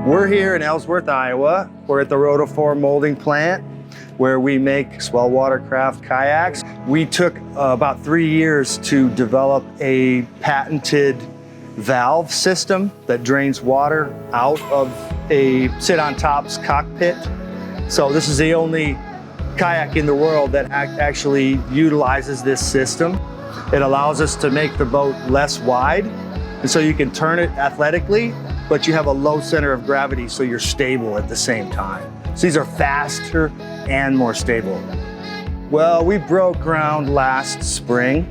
We're here in Ellsworth, Iowa. We're at the RotoForm Molding plant where we make Swell Watercraft kayaks. We took about 3 years to develop a patented valve system that drains water out of a sit-on-top's cockpit. So this is the only kayak in the world that actually utilizes this system. It allows us to make the boat less wide, and so you can turn it athletically, but you have a low center of gravity, so you're stable at the same time. So these are faster and more stable. Well, we broke ground last spring.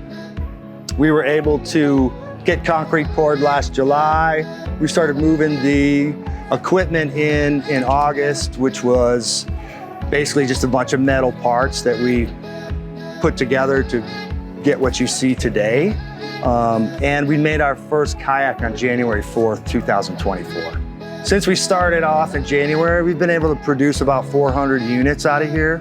We were able to get concrete poured last July. We started moving the equipment in August, which was basically just a bunch of metal parts that we put together to get what you see today. And we made our first kayak on January 4th, 2024. Since we started off in January, we've been able to produce about 400 units out of here.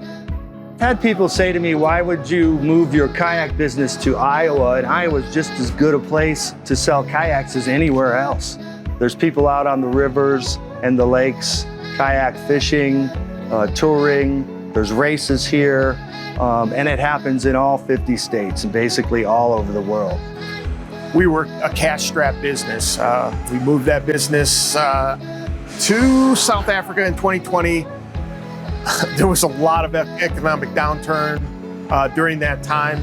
I've had people say to me, why would you move your kayak business to Iowa? And Iowa's just as good a place to sell kayaks as anywhere else. There's people out on the rivers and the lakes, kayak fishing, touring, there's races here, and it happens in all 50 states and basically all over the world. We were a cash-strapped business. We moved that business to South Africa in 2020. There was a lot of economic downturn during that time.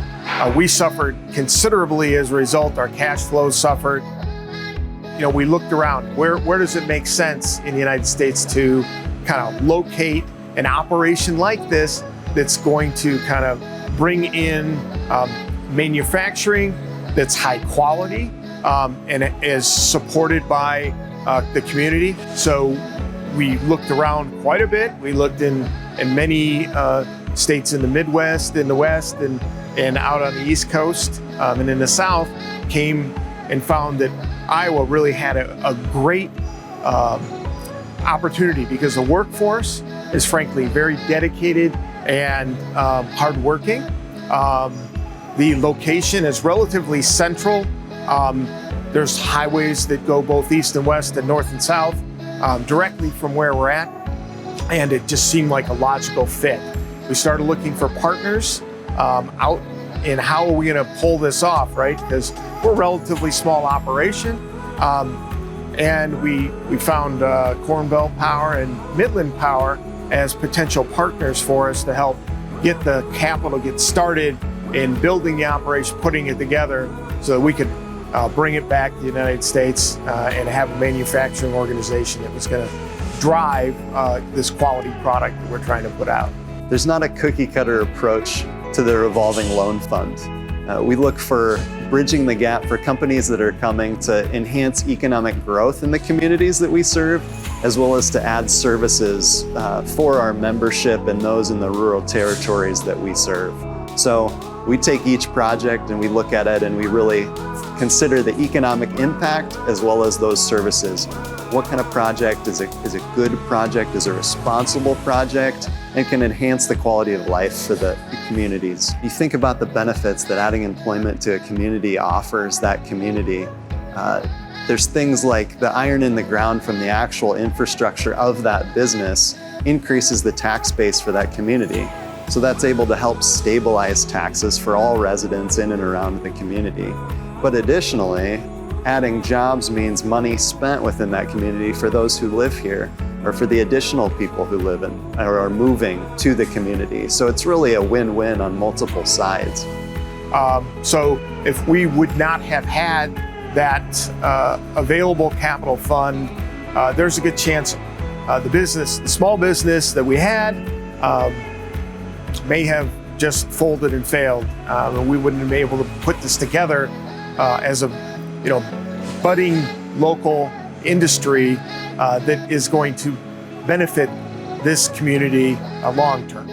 We suffered considerably as a result. Our cash flows suffered. You know, we looked around. Where does it make sense in the United States to kind of locate an operation like this that's going to kind of bring in manufacturing that's high quality and is supported by the community. So we looked around quite a bit. We looked in many states in the Midwest, in the West, and out on the East Coast, and in the South, came and found that Iowa really had a great opportunity because the workforce is frankly very dedicated and hardworking. The location is relatively central. There's highways that go both east and west and north and south directly from where we're at, and it just seemed like a logical fit. We started looking for partners out in how are we going to pull this off, right? Because we're a relatively small operation, and we found Corn Belt Power and Midland Power as potential partners for us to help get the capital, get started in building the operation, putting it together so that we could bring it back to the United States and have a manufacturing organization that was going to drive this quality product that we're trying to put out. There's not a cookie cutter approach to the revolving loan fund. We look for bridging the gap for companies that are coming to enhance economic growth in the communities that we serve, as well as to add services for our membership and those in the rural territories that we serve. So we take each project and we look at it and we really consider the economic impact as well as those services. What kind of project is a good project, is a responsible project, and can enhance the quality of life for the communities. You think about the benefits that adding employment to a community offers that community. There's things like the iron in the ground from the actual infrastructure of that business increases the tax base for that community. So that's able to help stabilize taxes for all residents in and around the community. But additionally, adding jobs means money spent within that community for those who live here, or for the additional people who live in or are moving to the community. So it's really a win-win on multiple sides. So if we would not have had that available capital fund, there's a good chance the small business that we had may have just folded and failed. And we wouldn't have been able to put this together as a budding local industry that is going to benefit this community long term.